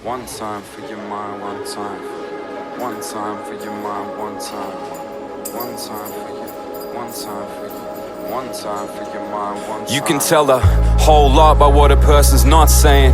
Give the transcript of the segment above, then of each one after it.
One time for your mind, one time. One time for your mind, one time. One time for you, one time for you. One time for your mind, one time. You can tell a whole lot by what a person's not saying.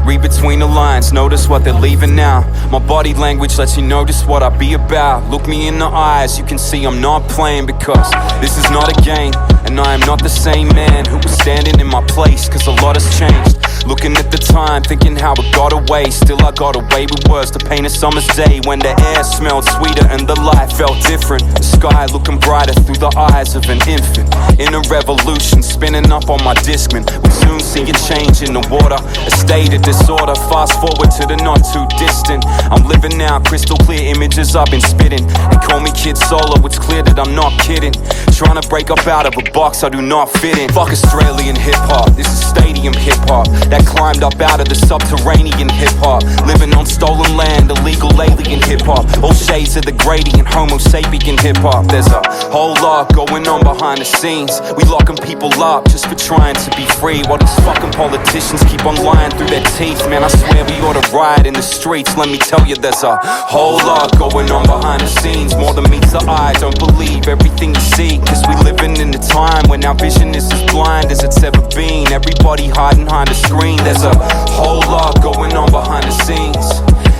Read between the lines, notice what they're leaving out. My body language lets you notice what I be about. Look me in the eyes, you can see I'm not playing, because this is not a game, and I am not the same man who was standing in my place, cause a lot has changed. Looking at the time, thinking how it got away. Still I got away with words to paint a summer's day, when the air smelled sweeter and the light felt different. The sky looking brighter through the eyes of an infant. In a revolution, spinning up on my Discman. We soon see a change in the water, a state of disorder. Fast forward to the not too distant. I'm living now, crystal clear images I've been spitting. They call me Kid Solo, it's clear that I'm not kidding. Trying to break up out of a box I do not fit in. Fuck Australian hip-hop, this is stadium hip-hop that climbed up out of the subterranean hip-hop. Living on stolen land, illegal alien hip-hop. All shades of the gradient, homo sapien hip-hop. There's a whole lot going on behind the scenes. We locking people up just for trying to be free, while these fucking politicians keep on lying through their teeth. Man, I swear we ought to riot in the streets. Let me tell you, there's a whole lot going on behind the scenes, more than meets the eye. Don't believe everything you see, cause we living in a time when our vision is as blind as it's ever been. Everybody hiding behind a screen. There's a whole lot going on behind the scenes.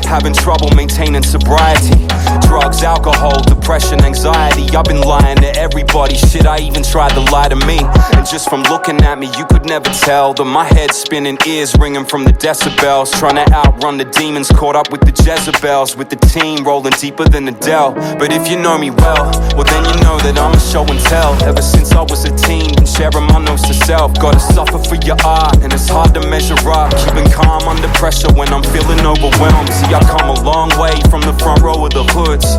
Having trouble maintaining sobriety. Drugs, alcohol, depression, anxiety. I've been lying to everybody, shit, I even tried to lie to me. And just from looking at me, you could never tell that my head's spinning, ears ringing from the decibels. Trying to outrun the demons, caught up with the Jezebels. With the team rolling deeper than Adele. But if you know me well then you know that I'm a show and tell. Ever since I was a teen, been sharing my notes to self. Gotta suffer for your art, and it's hard to measure up. Keeping calm under pressure when I'm feeling overwhelmed. See, I come a long way from the front row of the hoods,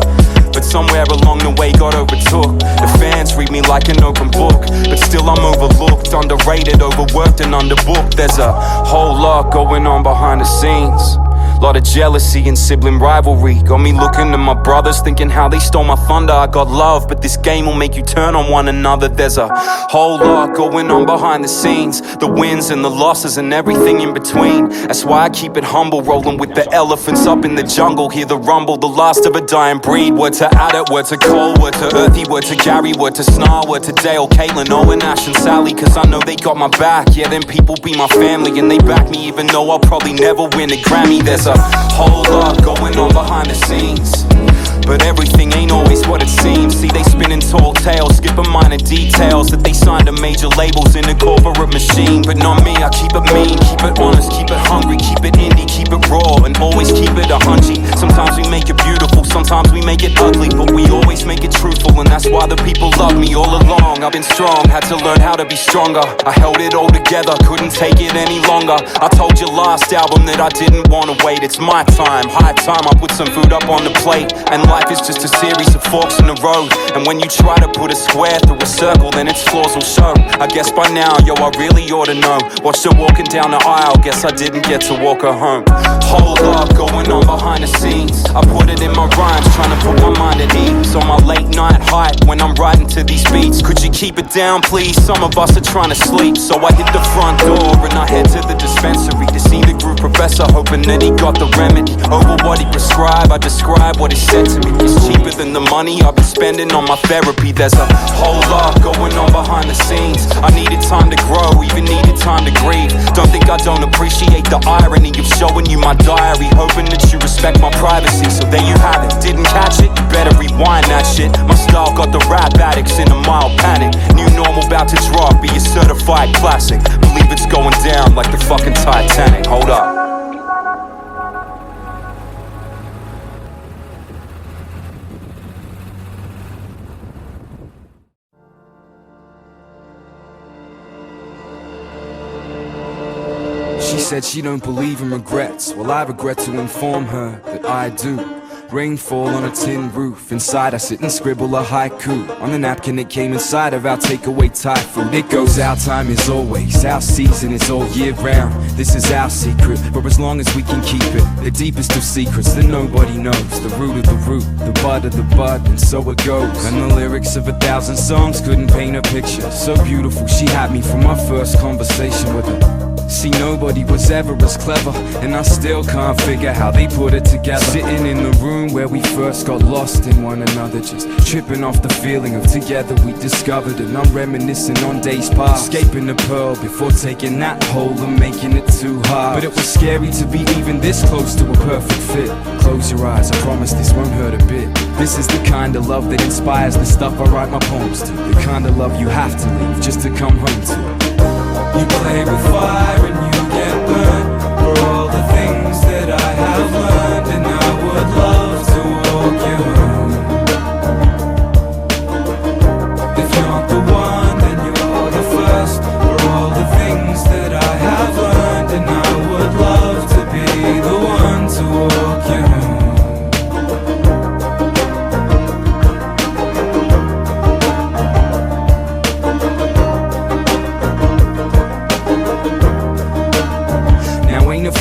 but somewhere along the way got overtook. The fans read me like an open book, but still I'm overlooked, underrated, overworked and underbooked. There's a whole lot going on behind the scenes. Lot of jealousy and sibling rivalry. Got me looking at my brothers, thinking how they stole my thunder. I got love, but this game will make you turn on one another. There's a whole lot going on behind the scenes. The wins and the losses and everything in between. That's why I keep it humble, rolling with the elephants up in the jungle. Hear the rumble, the last of a dying breed. Word to Adit, word to Cole, word to Earthy, word to Gary, word to Snarl, word to Dale, Caitlin, Owen, Ash and Sally. Cause I know they got my back. Yeah, them people be my family, and they back me even though I'll probably never win a Grammy. There's a whole lot going on behind the scenes, but everything ain't always what it seems. See, they spinning tall tales, skipping minor details, that they signed to major labels in a corporate machine. But not me, I keep it mean, keep it honest, keep it hungry, keep it indie, keep it raw, and always keep it 100. Sometimes we make it beautiful, sometimes we make it ugly, but we always make it truthful, and that's why the people love me all along. I've been strong, had to learn how to be stronger. I held it all together, couldn't take it any longer. I told you last album that I didn't want to wait. It's my time, high time I put some food up on the plate. And life is just a series of forks in the road, and when you try to put a square through a circle, then its flaws will show. I guess by now, yo, I really ought to know. Watched her walking down the aisle, guess I didn't get to walk her home. Whole lot going on behind the scenes. I put it in my rhymes, trying to put my mind at ease. On my late night hype when I'm riding to these beats. Could you keep it down, please? Some of us are trying to sleep. So I hit the front door and I head to the dispensary to see the group professor, hoping that he got the remedy. Over what he prescribed, I describe what he said to me. It's cheaper than the money I've been spending on my therapy. There's a whole lot going on behind the scenes. I needed time to grow, even needed time to grieve. Don't think I don't appreciate the irony of showing you my diary, hoping that you respect my privacy. So there you have it, didn't catch it? You better rewind that shit. My style got the rap addicts in a mild panic. New normal about to drop, be a certified classic. Believe it's going down like the fucking Titanic. Hold up. She said she don't believe in regrets. Well, I regret to inform her that I do. Rainfall on a tin roof. Inside I sit and scribble a haiku on the napkin that came inside of our takeaway Thai food. It goes, our time is always, our season is all year round. This is our secret, for as long as we can keep it. The deepest of secrets that nobody knows. The root of the root, the bud of the bud, and so it goes. And the lyrics of 1,000 songs couldn't paint a picture so beautiful. She had me from my first conversation with her. See, nobody was ever as clever, and I still can't figure how they put it together. Sitting in the room where we first got lost in one another, just tripping off the feeling of together we discovered. And I'm reminiscing on days past, escaping the pearl before taking that hole and making it too hard. But it was scary to be even this close to a perfect fit. Close your eyes, I promise this won't hurt a bit. This is the kind of love that inspires the stuff I write my poems to. The kind of love you have to leave just to come home to. You play with fire and you get burned for all the things that I have learned, and I would love to walk you home. If you're not the one, then you're the first for all the things that I have learned, and I would love to be the one to walk you home.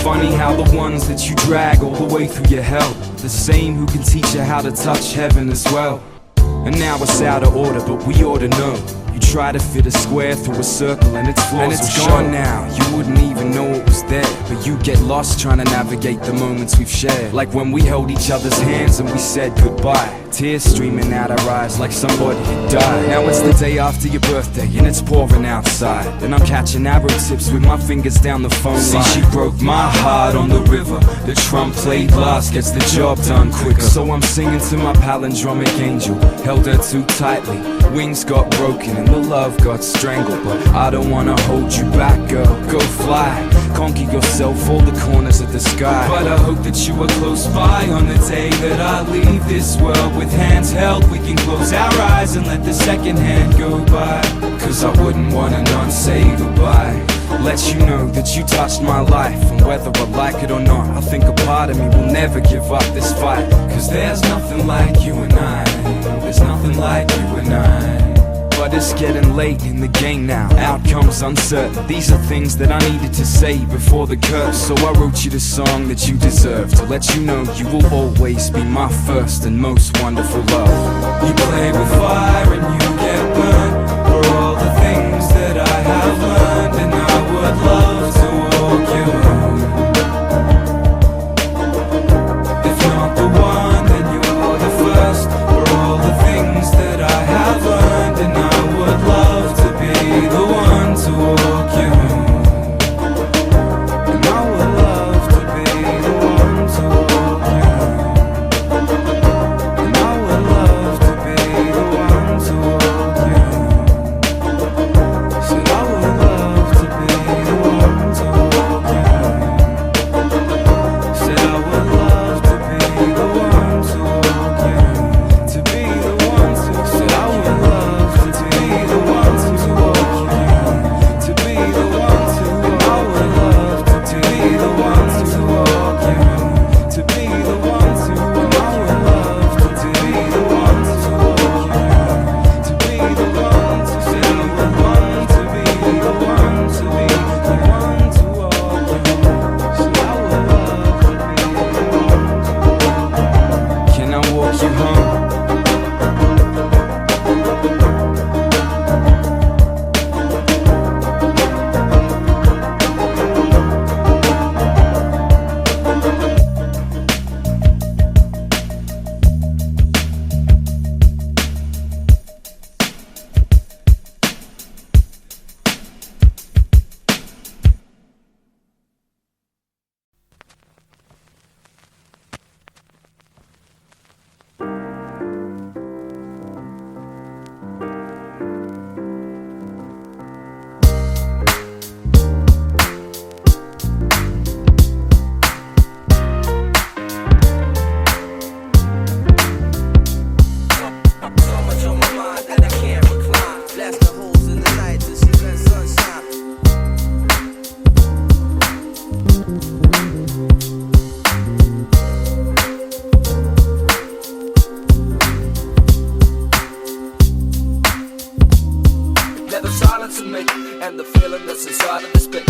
Funny how the ones that you drag all the way through your hell, the same who can teach you how to touch heaven as well. And now it's out of order, but we ought to know. You try to fit a square through a circle and its flaws, and it's gone now. You wouldn't even know it was there, but you get lost trying to navigate the moments we've shared. Like when we held each other's hands and we said goodbye, tears streaming out our eyes like somebody had died. Now it's the day after your birthday and it's pouring outside, and I'm catching arrow tips with my fingers down the phone line. See, she broke my heart on the river. The trump played last gets the job done quicker. So I'm singing to my palindromic angel, held her too tightly. Wings got broken and the love got strangled, but I don't wanna hold you back, girl. Go fly, conquer yourself, all the corners of the sky. But I hope that you are close by on the day that I leave this world. With hands held, we can close our eyes and let the second hand go by. Cause I wouldn't want to not say goodbye. Let you know that you touched my life, and whether I like it or not, I think a part of me will never give up this fight. Cause there's nothing like you and I, there's nothing like you and I. But it's getting late in the game now, outcomes uncertain. These are things that I needed to say before the curse. So I wrote you the song that you deserve, to let you know you will always be my first and most wonderful love. You play with fire and you get burned for all the things that I have learned, and I would love to walk you home. If you're not the one, then you're the first for all the things that I have learned, and I would love to be the one to walk you home. And I would love to be the one to walk you home. And I would love to be the one to walk you home. Said I would love to be the one to walk you home. Said I would love to be the one to walk you home. To be the one to. Said I would love to be the one to walk you home. To be the one to. And I would love to be the one to walk you home. To be the one to. And I would love to be the one to walk you home. To be the one to. Said I would want to be the one to be the one to walk you home. Said I would love to be the one to. Can I walk you home? So much on my mind that I can't recline. Blast the holes in the night to see that sunshine. Let the silence in me and the feeling that's inside of this space.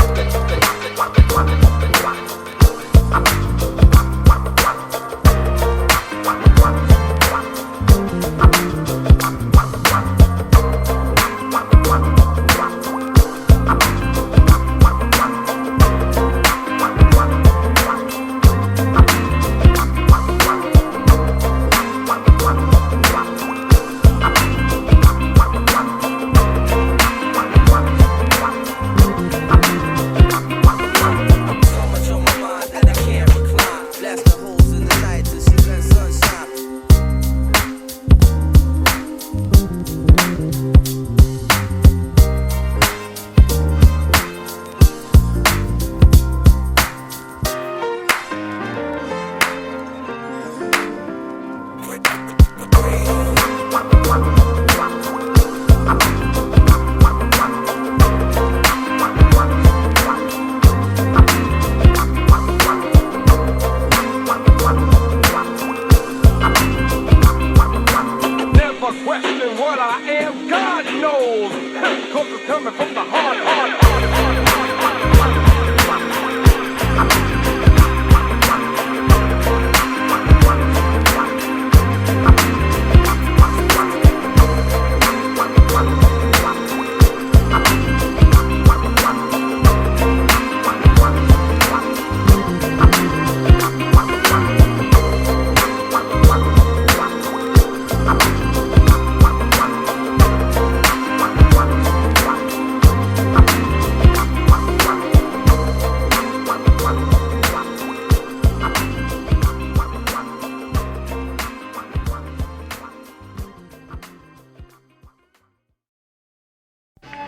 coming from the heart.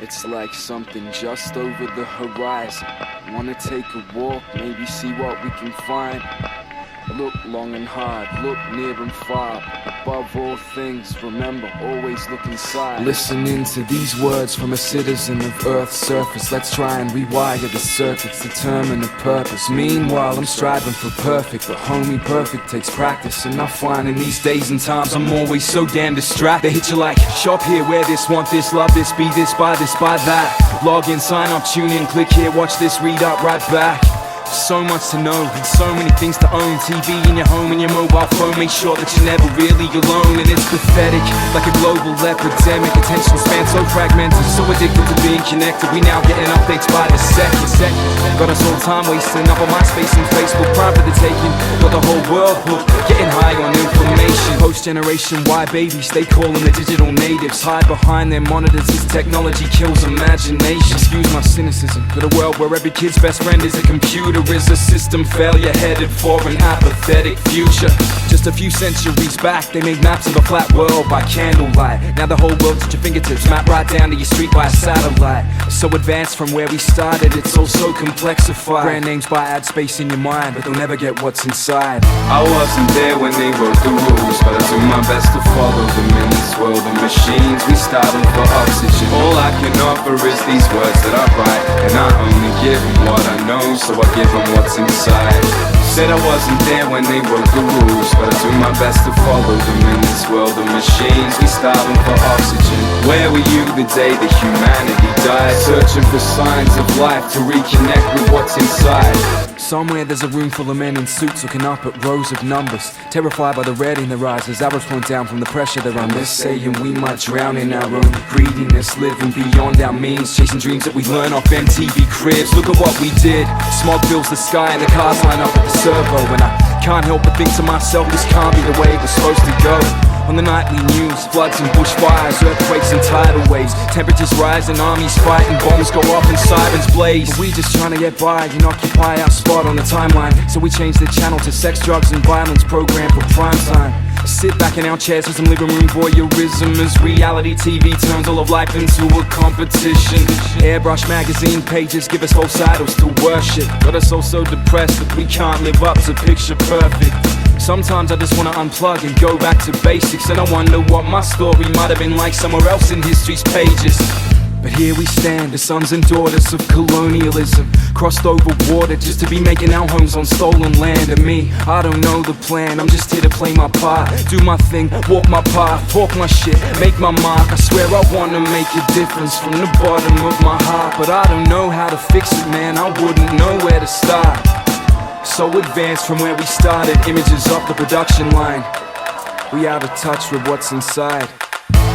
It's like something just over the horizon. Wanna take a walk, maybe see what we can find. Look long and hard, look near and far. Above all things, remember, always look inside. Listening to these words from a citizen of Earth's surface. Let's try and rewire the circuits, determine a purpose. Meanwhile, I'm striving for perfect, but homie, perfect takes practice. And I find in these days and times, I'm always so damn distracted. They hit you like, shop here, wear this, want this, love this, be this, buy that. Log in, sign up, tune in, click here, watch this, read up, right back. So much to know, and so many things to own. TV in your home and your mobile phone. Make sure that you're never really alone. And it's pathetic, like a global epidemic. Attention span so fragmented, so addicted to being connected. We now getting updates by the second. Got us all time wasting up on MySpace and Facebook. Prime for the taking, got the whole world hooked, getting high on information. Post-generation Y babies, they call them the digital natives. Hide behind their monitors as technology kills imagination. Excuse my cynicism, got a world where every kid's best friend is a computer. Is a system failure headed for an apathetic future. Just a few centuries back, they made maps of a flat world by candlelight. Now the whole world's at your fingertips, mapped right down to your street by a satellite. So advanced from where we started, it's all so complexified. Brand names buy ad space in your mind, but they'll never get what's inside. I wasn't there when they wrote the rules, but I do my best to follow them in this world of machines. We starving for oxygen. All I can offer is these words that I write, and I only give them what I know, so I give them what's inside. Said I wasn't there when they wrote the rules, but I do my best to follow them in this world of machines. We starving for oxygen. Where were you the day that humanity died? Searching for signs of life to reconnect with what's inside. Somewhere there's a room full of men in suits looking up at rows of numbers, terrified by the red in their eyes as arrows point down from the pressure they're under. Saying we might drown in our own greediness, living beyond our means, chasing dreams that we learn off MTV cribs. Look at what we did. Smog fills the sky and the cars line up at the servo, and I can't help but think to myself, this can't be the way it was supposed to go. On the nightly news, floods and bushfires, earthquakes and tidal waves, temperatures rise and armies fight and bombs go off and sirens blaze. But we just trying to get by and occupy our spot on the timeline, so we changed the channel to sex, drugs and violence program for prime time. Sit back in our chairs with some living room voyeurism as reality TV turns all of life into a competition. Airbrush magazine pages give us false idols to worship, got us all so depressed that we can't live up to picture perfect. Sometimes I just wanna unplug and go back to basics, and I wonder what my story might have been like somewhere else in history's pages. But here we stand, the sons and daughters of colonialism, crossed over water just to be making our homes on stolen land. And me, I don't know the plan, I'm just here to play my part, do my thing, walk my path, talk my shit, make my mark. I swear I wanna make a difference from the bottom of my heart, but I don't know how to fix it, man, I wouldn't know where to start. So advanced from where we started, images off the production line, we out of touch with what's inside.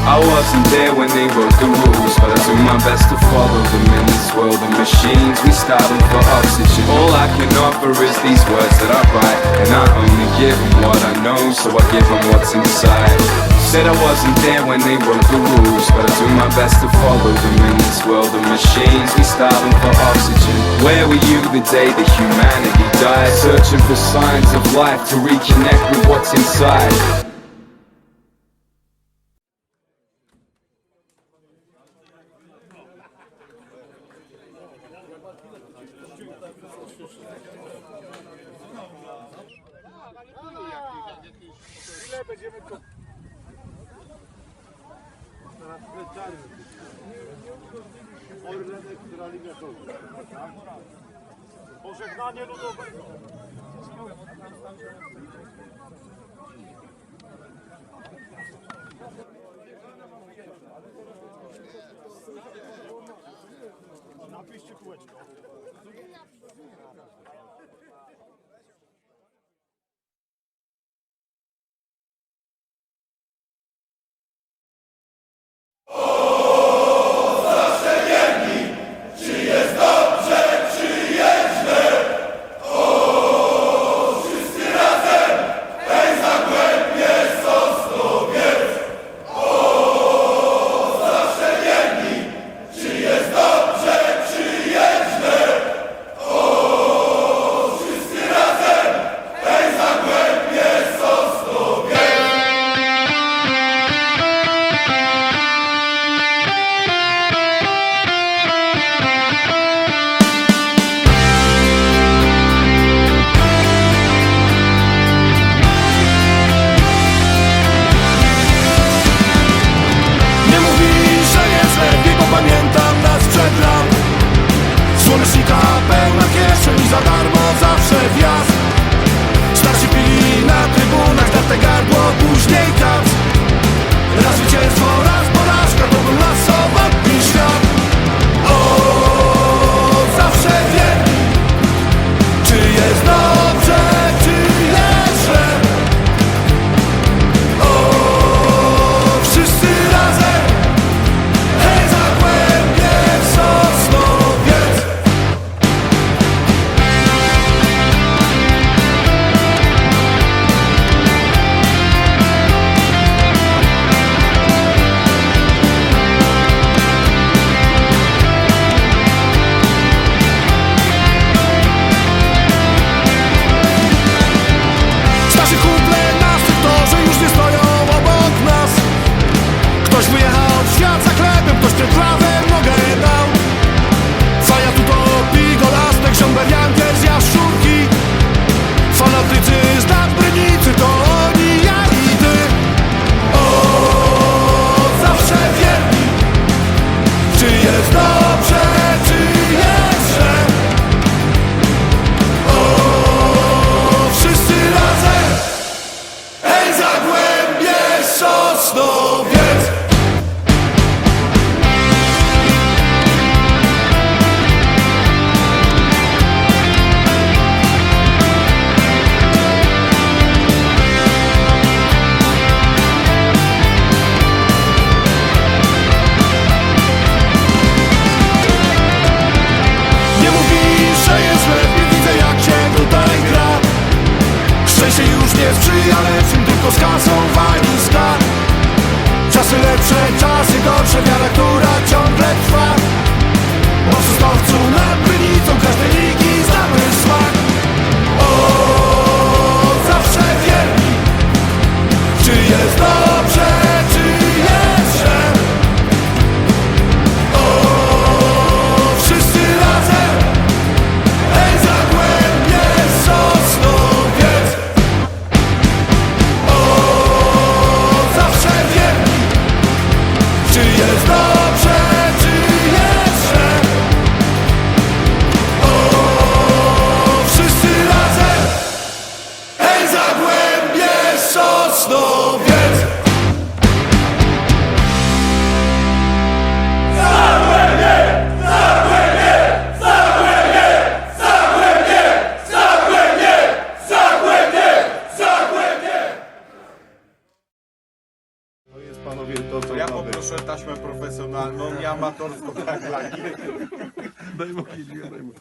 I wasn't there when they wrote the rules, but I do my best to follow them in this world of machines. We starving for oxygen. All I can offer is these words that I write, and I only give them what I know, so I give them what's inside. Said I wasn't there when they wrote the rules, but I do my best to follow them in this world of machines. We starving for oxygen. Where were you the day that humanity died? Searching for signs of life to reconnect with what's inside. Pożegnanie ludowe. Napiszcie kółeczko. Słonecznika pełna kieszeń, za darmo zawsze wjazd. Starsi pili na trybunach, darte gardło, później kac. Raz zwycięstwo, raz porażka, to był masowy świat. O, zawsze wierni, czy jest dobrze, czy jest źle. O, wszyscy razem, hej, Zagłębie, Sosnowiec. Starzy kumple na sektorze już nie stoją obok nas. Ktoś wyjechał w świat za chlebem, ktoś tę trawę nogę dał. Faja tu topi golastek, żąberiankę z jaszczurki. Fanatycy z nadbrynicy, to oni, ja i ty. O, zawsze wierni, czy jest dobrze, czy jest źle. O, wszyscy razem, hej, Zagłębie, Sosnowiec. Nie mówi, że jest lepiej, widzę jak się tutaj gra. Szczęście już nie sprzyja lepszym, tylko z kasą walizka. Czasy lepsze, czasy gorsze, wiara, która ciągle trwa. O Sosnowcu nad Brynicą każdej ligi znamy smak. O, zawsze wierni, czy jest dobrze, czy jest źle. O, wszyscy razem, hej, Zagłębie, Sosnowiec. O, zawsze wierni, czy jest dobrze, czy jest źle. O, wszyscy razem, hej, Zagłębie, Sosnowiec. To jest, panowie, to co ja poproszę taśmę profesjonalną, nie amatorską, tak dla nich. Daj mu chwilę, daj mu.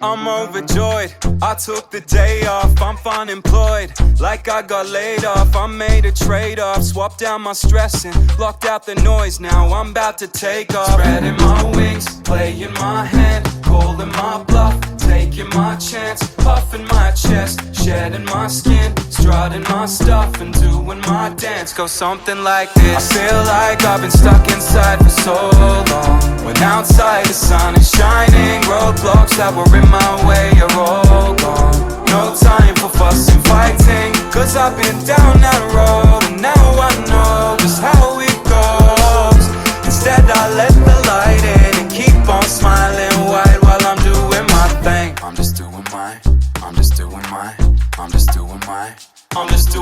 I'm overjoyed, I took the day off, I'm unemployed. Like I got laid off, I made a trade-off. Swapped out my stress and blocked out the noise. Now I'm about to take off. Spreading my wings, playing my hand, calling my bluff, taking my chance, puffing my chest, shedding my skin, strutting my stuff and doing my dance. Go something like this. I feel like I've been stuck inside for so long, when outside the sun is shining. Roadblocks that were in my way are all gone. No time for fussing, fighting, cause I've been down that road and now I know just how it goes.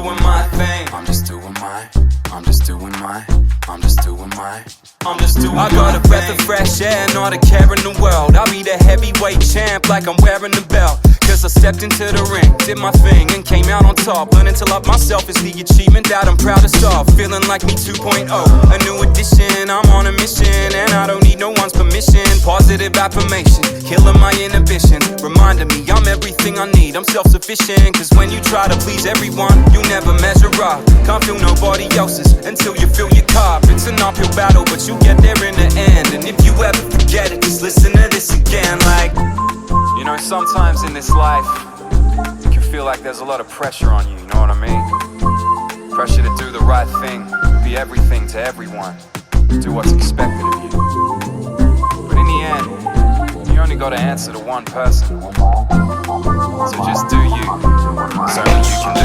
doing my thing. I'm just doing my, I'm just doing my, I'm just doing my, I'm just doing my. I got a breath of fresh air, not a care in the world. I'll be the heavyweight champ like I'm wearing the belt. Cause I stepped into the ring, did my thing, and came out on top. Learning to love myself is the achievement that I'm proudest of. Feeling like me 2.0, a new edition. I'm on a mission, and I don't need no one's permission. Positive affirmation, killing my inhibition. Reminding me I'm everything I need, I'm self-sufficient. Cause when you try to please everyone, you never measure up. Can't feel nobody else's until you feel your cup. It's an uphill battle, but you get there in the end. And if you ever forget it, just listen to this again. Like, you know, sometimes in this life, you can feel like there's a lot of pressure on you, you know what I mean? Pressure to do the right thing, be everything to everyone, do what's expected of you. But in the end, you only gotta answer to one person. So just do you, so that you can do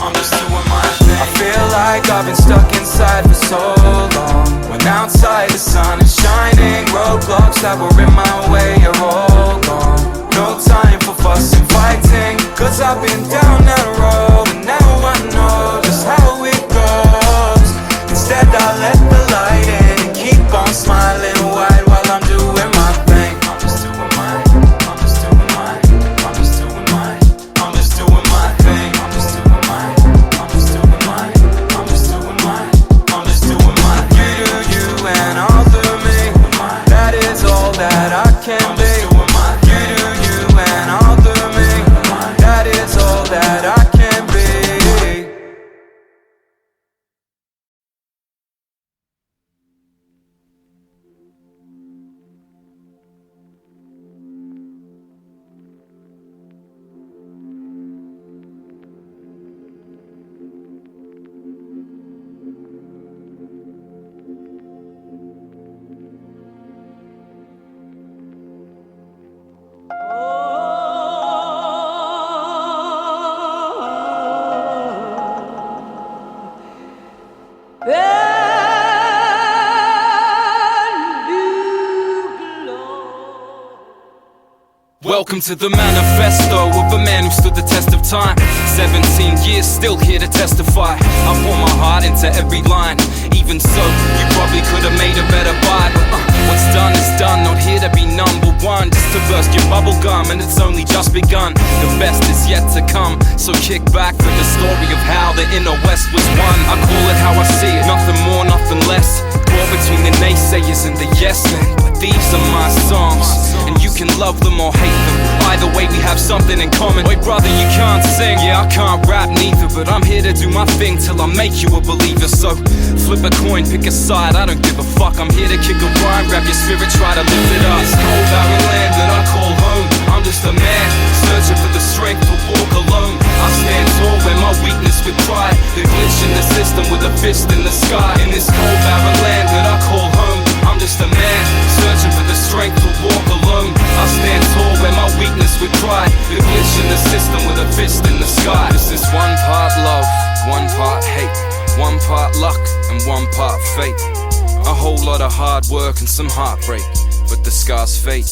I'm just doing my thing. I feel like I've been stuck inside for so long. When outside the sun is shining, roadblocks that were in my way are all gone. No time for fuss and fighting, cause I've been down that road. And now I know just how it goes. Instead I let the light in and keep on smiling wide while I'm doing my thing. I'm just doing my, I'm just doing my, I'm just doing my, I'm just doing my thing. I'm just doing my, I'm just doing my, I'm just doing my, I'm just doing my thing. You do you and I'll do me. That is all that I can be. That I can be. Welcome to the manifesto of a man who stood the test of time. 17 years, still here to testify. I pour my heart into every line. Even so, you probably could have made a better buy. But what's done is done, not here to be number one. Just to burst your bubble gum, and it's only just begun. The best is yet to come, so kick back for the story of how the inner west was won. I call it how I see it, nothing more, nothing less. Caught between the naysayers and the yes men. But these are my songs, and you can love them or hate them. Either way we have something in common. Oi brother, you can't sing, yeah I can't rap neither, but I'm here to do my thing till I make you a believer. So flip a coin, pick a side, I don't give a fuck. I'm here to kick a rhyme, grab your spirit, try to lift it up. This cold barren land that I call home, I'm just a man, searching for the strength to walk alone. I stand tall when my weakness with pride, the glitch in the system with a fist in the sky. In this cold barren land that I call home, I'm just a man, searching for the strength to walk alone. I stand tall when my weakness with pride, the glitch in the system with a fist in the sky. This is one part love, one part hate, one part luck and one part fate. A whole lot of hard work and some heartbreak, but the scars fade.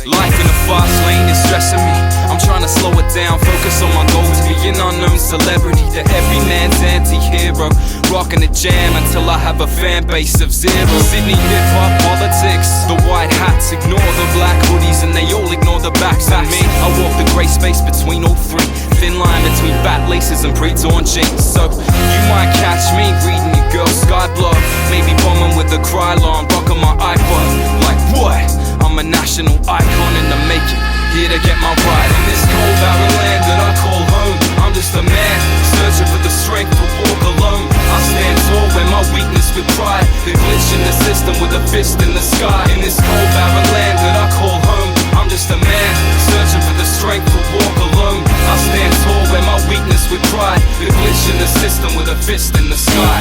Life in a fast lane is stressing me. I'm trying to slow it down, focus on my goal to be an unknown celebrity, the every man's anti-hero. Rocking a jam until I have a fan base of zero. Sydneyrap politics, the white hats ignore the black hoodies and they all ignore the backs of me. I walk the grey space between all three, thin line between bat laces and pre-torn jeans. So you might catch me reading your girl's Skyblog, maybe bombing with a cry alarm, rocking my iPod. Like what? I'm a national icon in the making, here to get my ride. In this cold barren land that I call home, I'm just a man, searching for the strength to walk alone. I stand tall when my weakness with pride, the glitch in the system with a fist in the sky. In this cold barren land that I call home, I'm just a man, searching for the strength to walk alone. I stand tall when my weakness with pride, the glitch in the system with a fist in the sky.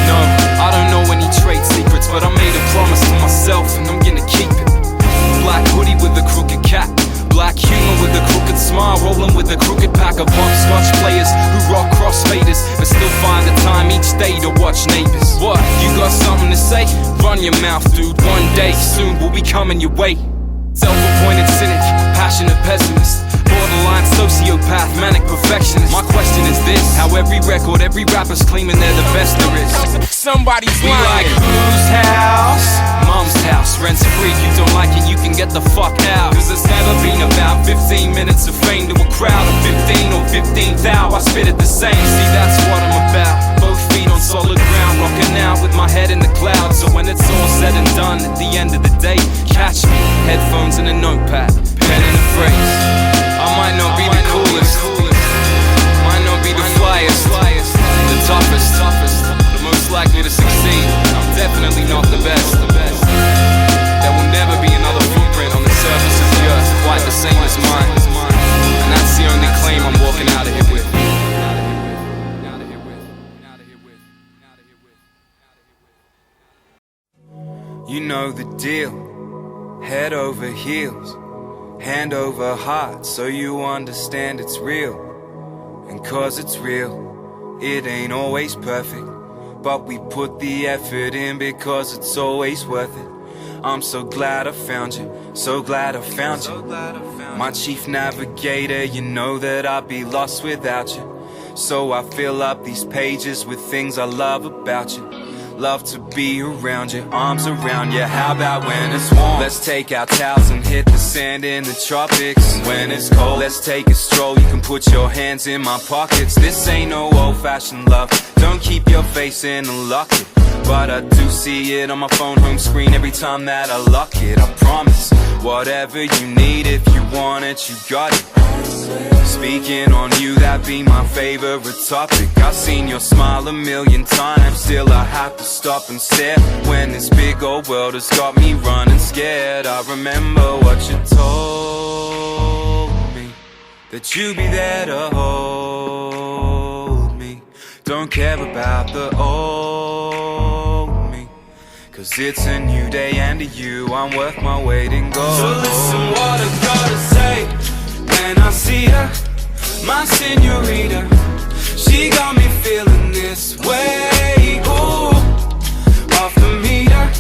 No, I don't know any trade secrets, but I made a promise to myself and I'm gonna keep it. Black hoodie with a crooked cap, black humor with a crooked smile, rolling with a crooked pack of hopscotch players who rock crossfaders, but still find the time each day to watch neighbors. What, you got something to say? Run your mouth, dude, one day soon we'll be coming your way. Self-appointed cynic, passionate pessimist, born borderline sociopath, manic perfectionist. My question is this: how every record, every rapper's claiming they're the best there is. Somebody's lying. We like whose house? Mom's house, rent's free. You don't like it, you can get the fuck out. Cause it's never been about 15 minutes of fame to a crowd of 15 or 15,000. I spit it the same, see that's what I'm about. Both feet on solid ground, rocking out with my head in the clouds. So when it's all said and done, at the end of the day, catch me, headphones and a notepad, pen and a phrase. I might not be the coolest, might not be the flyest, the toughest, the most likely to succeed. I'm definitely not the best. There will never be another footprint on the surface of the earth quite the same as mine. And that's the only claim I'm walking out of here with. You know the deal, head over heels, hand over heart, so you understand it's real. And cause it's real, it ain't always perfect, but we put the effort in because it's always worth it. I'm so glad I found you, so glad I found you. My chief navigator, you know that I'd be lost without you. So I fill up these pages with things I love about you. Love to be around you, arms around you. How about when it's warm? Let's take our towels and hit the sand in the tropics. When it's cold, let's take a stroll. You can put your hands in my pockets. This ain't no old-fashioned love. Don't keep your face in a locket, but I do see it on my phone home screen every time that I lock it. I promise, whatever you need, if you want it, you got it. Speaking on you, that be my favorite topic. I've seen your smile a million times, still I have to stop and stare when this big old world has got me running scared. I remember what you told me, that you'd be there to hold me. Don't care about the old me, cause it's a new day and to you I'm worth my weight in gold. So listen what I gotta say when I see her, my senorita. She got me feeling this way, ooh. Off the meter,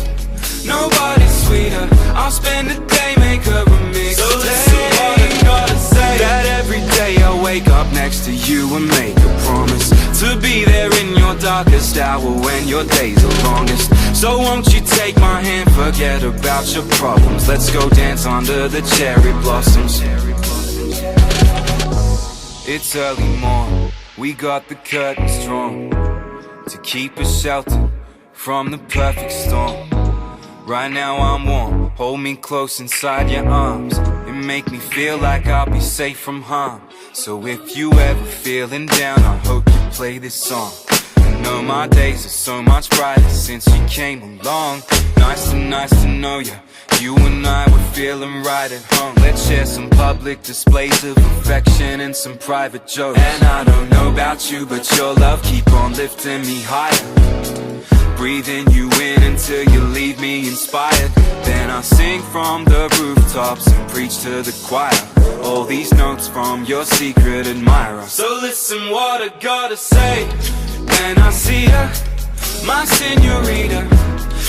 nobody's sweeter. I'll spend the day, make her a mix. So listen what I gotta say, that every day I wake up next to you and make a promise to be there in your darkest hour when your days are longest. So won't you take my hand, forget about your problems. Let's go dance under the cherry blossoms. It's early morning, we got the curtains drawn to keep us sheltered from the perfect storm. Right now I'm warm, hold me close inside your arms and make me feel like I'll be safe from harm. So if you ever feeling down, I hope you play this song. I know my days are so much brighter since you came along. Nice to know you. You and I were feeling right at home. Let's share some public displays of affection and some private jokes. And I don't know about you, but your love keep on lifting me higher. Breathing you in until you leave me inspired. Then I sing from the rooftops and preach to the choir. All these notes from your secret admirer. So listen what I gotta say when I see her, my senorita.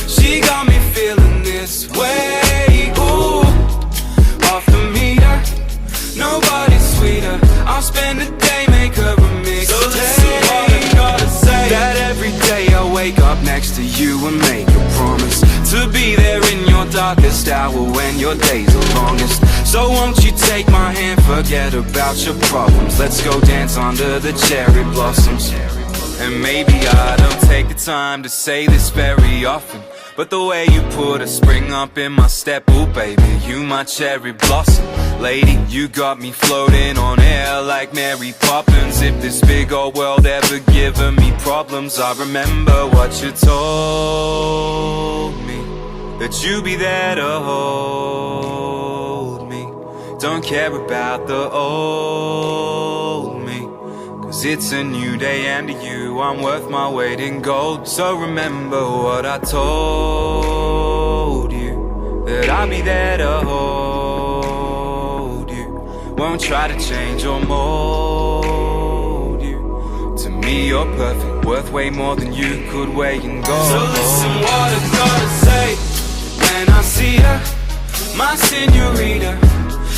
She got me feeling this way, ooh. Off the meter, nobody's sweeter. I'll spend the day, make her a mix. So listen what I gotta say, that every day I wake up next to you and make a promise to be there in your darkest hour when your days are longest. So won't you take my hand, forget about your problems. Let's go dance under the cherry blossoms. And maybe I don't take the time to say this very often, but the way you put a spring up in my step, ooh baby, you my cherry blossom. Lady, you got me floating on air like Mary Poppins. If this big old world ever given me problems, I remember what you told me, that you'd be there to hold me. Don't care about the old me, cause it's a new day and to you I'm worth my weight in gold. So remember what I told you, that I'll be there to hold you. Won't try to change or mold you. To me you're perfect, worth way more than you could weigh in gold. So listen what I gotta say when I see her, my senorita.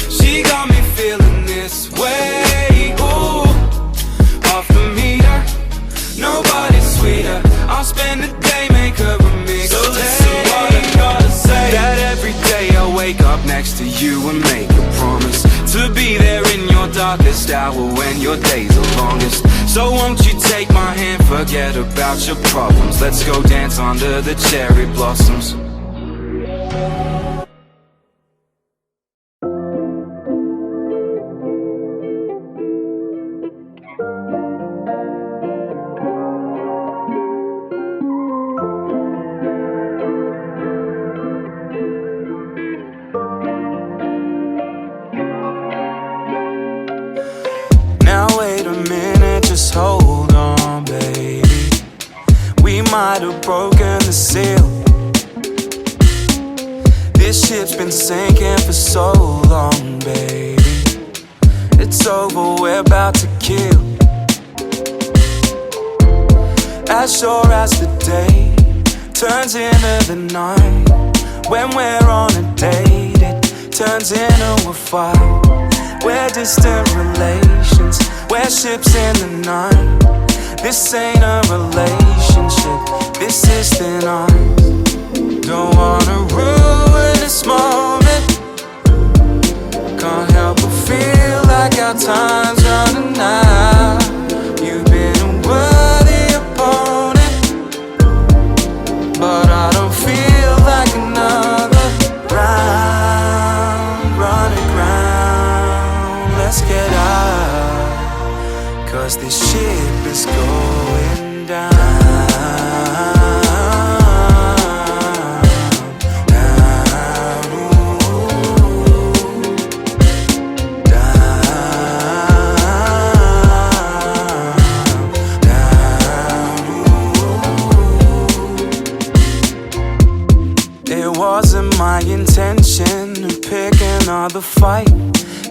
She got me feeling this way, ooh, off the meter. Nobody's sweeter. I'll spend the day, make her a mix. So listen what I gotta say. That every day I wake up next to you and make a promise to be there in your darkest hour when your days are longest. So won't you take my hand, forget about your problems. Let's go dance under the cherry blossoms. Now wait a minute, just hold on, baby. We might have broken the seal. This ship's been sinking for so long, baby. It's over, we're about to kill. As sure as the day turns into the night, when we're on a date, it turns into a fight. We're distant relations, we're ships in the night. This ain't a relationship, this is thin ice. Don't wanna ruin this moment. Can't help but feel like our time's running out. You've been a worthy opponent, but I don't feel like another round. Running ground, let's get out, 'cause this ship is going down. It wasn't my intention to pick another fight.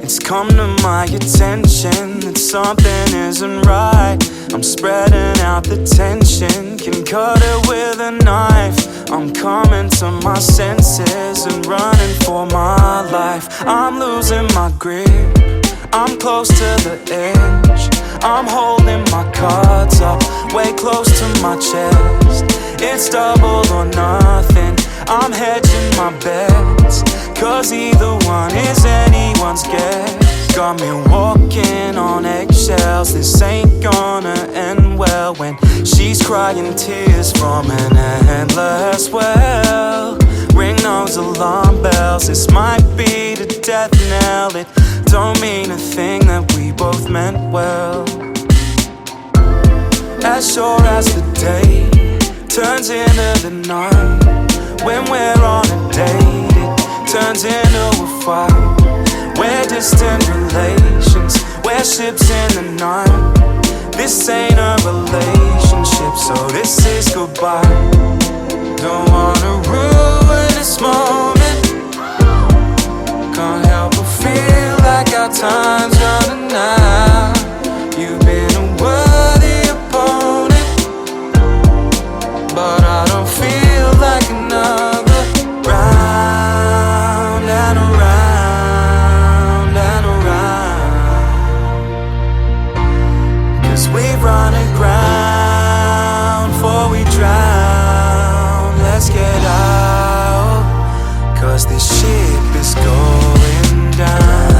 It's come to my attention that something isn't right. I'm spreading out the tension, can cut it with a knife. I'm coming to my senses and running for my life. I'm losing my grip, I'm close to the edge. I'm holding my cards up way close to my chest. It's double or nothing, I'm hedging my bets, 'cause either one is anyone's guess. Got me walking on eggshells, this ain't gonna end well. When she's crying tears from an endless well. Ring those alarm bells, this might be the death knell. It don't mean a thing that we both meant well. As sure as the day turns into the night, when we're on a date, it turns into a fight. We're distant relations, we're ships in the night. This ain't a relationship, so this is goodbye. Don't wanna ruin this moment. Can't help but feel like our time's running out. You've been a worthy opponent, but I don't feel like another round and around and around. 'Cause we've run aground before we drown. Let's get out, 'cause this ship is going down.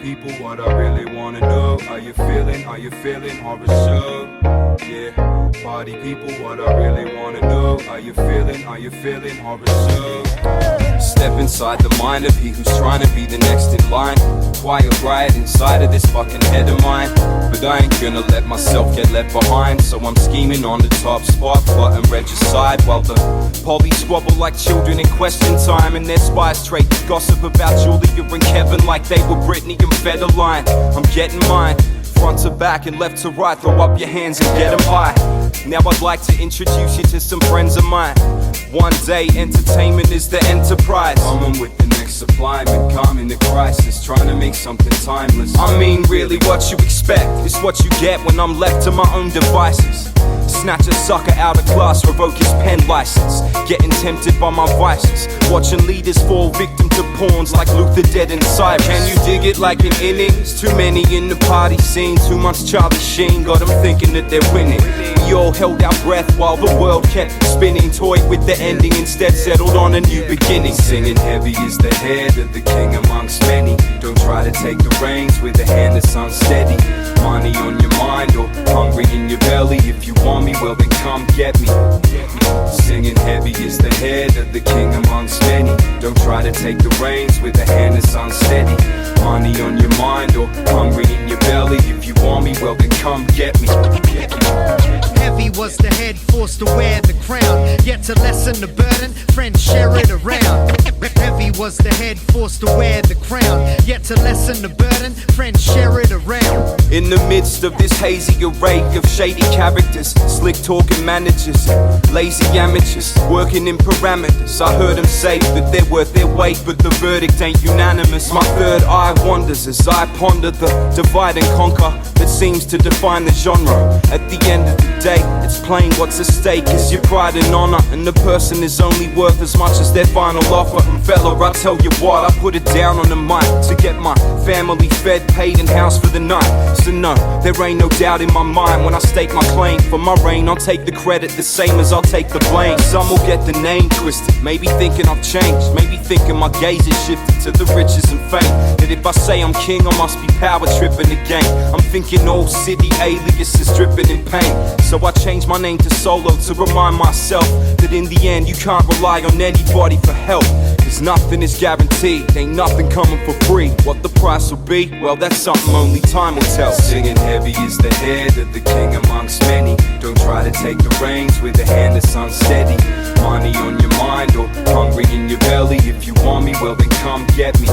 people, what I really wanna know. Are you feeling horror show? Yeah, party people, what I really wanna know. Are you feeling horror show? Step inside the mind of he who's trying to be the next in line. Quiet riot inside of this fucking head of mine. But I ain't gonna let myself get left behind. So I'm scheming on the top spot, plotting regicide. While the poly squabble like children in question time. And their spies trade gossip about Julia and Kevin like they were Britney and Federline. I'm getting mine, front to back and left to right. Throw up your hands and get 'em high. Now I'd like to introduce you to some friends of mine. One day entertainment is the enterprise. Coming with the next supplement, calming the crisis, trying to make something timeless. I mean really what you expect is what you get when I'm left to my own devices. Snatch a sucker out of class, revoke his pen license. Getting tempted by my vices, watching leaders fall victim to pawns like Luther dead inside. Can you dig it like an innings? Too many in the party scene, too much Charlie Sheen. Got them thinking that they're winning. We all held our breath while the world kept spinning. Toyed with the ending, instead settled on a new beginning. Singing heavy is the head of the king amongst many. Don't try to take the reins with a hand that's unsteady. Money on your mind or hungry in your belly. If you want me, well then come get me. Singing heavy is the head of the king amongst many. Don't try to take the reins with a hand that's unsteady. Money on your mind or hungry in your belly. If you want me, well then come get me. Heavy was the head forced to wear the crown, yet to lessen the burden, friends share it around. Heavy was the head forced to wear the crown, yet to lessen the burden, friends share it around. In the midst of this hazy array of shady characters, slick talking managers, lazy amateurs, working in parameters. I heard them say that they're worth their weight, but the verdict ain't unanimous. My third eye wanders as I ponder the divide and conquer that seems to define the genre. At the end of the day, it's plain what's at stake is your pride and honor, and the person is only worth as much as their final offer. And fella, I tell you what, I put it down on the mic to get my family fed, paid, and housed for the night. So no, there ain't no doubt in my mind when I stake my claim. For my reign, I'll take the credit the same as I'll take the blame. Some will get the name twisted, maybe thinking I've changed, maybe thinking my gaze is shifted to the riches and fame. That if I say I'm king, I must be power tripping again. I'm thinking old city aliases dripping in pain. So I changed my name to Solo to remind myself that in the end you can't rely on anybody for help. Cause nothing is guaranteed, ain't nothing coming for free. What the price will be, well that's something only time will tell. Singing heavy is the head of the king amongst many. Don't try to take the reins with a hand that's unsteady. Money on your mind or hungry in your belly. If you want me, well then come get me.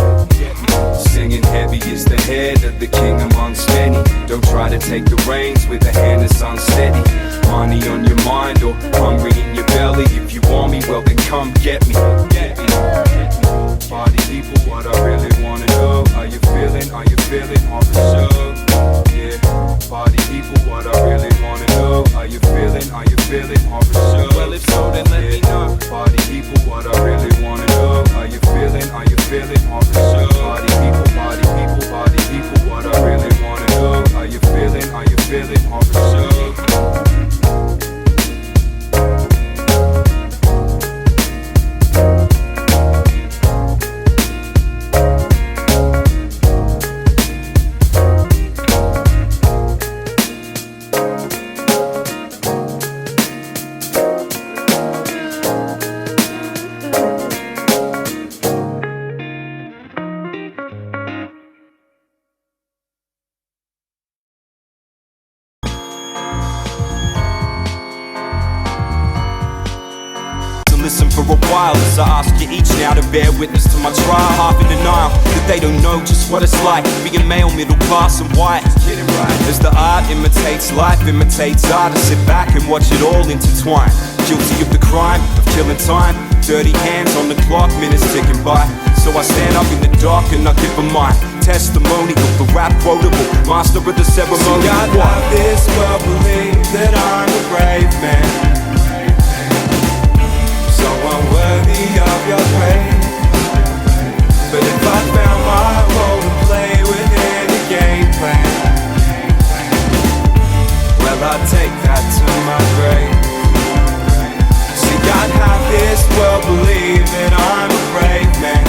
Singing heavy is the head of the king amongst many. Don't try to take the reins with a hand that's unsteady. Money on your mind or hungry in your belly. If you want me, well then come get me. Party people, what I really wanna know. Are you feeling horror show? Yeah, party people, what I really wanna know. Are you feeling horror show? Well if so then let me know. Party people, what I really wanna know. Are you feeling horror show? Party people, what I really wanna know. Are you feeling horror show? Listen for a while as I ask you each now to bear witness to my trial. Half in denial that they don't know just what it's like being male, middle class and white. As the art imitates life, imitates art, I sit back and watch it all intertwine. Guilty of the crime of killing time, dirty hands on the clock, minutes ticking by. So I stand up in the dark and I give a my testimony of the rap quotable, master of the ceremony. God love this world, believe that I'm a brave man. So unworthy of your praise. But if I found my role to play within the game plan, well I'd take that to my grave. See, God have this world believe that I'm a brave man.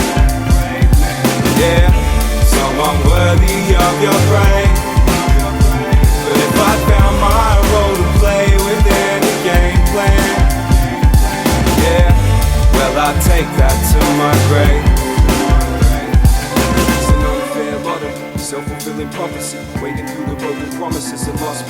Yeah, so unworthy I take that to my grave. It's an unfair lottery, self-fulfilling prophecy, wading through the broken promises of lost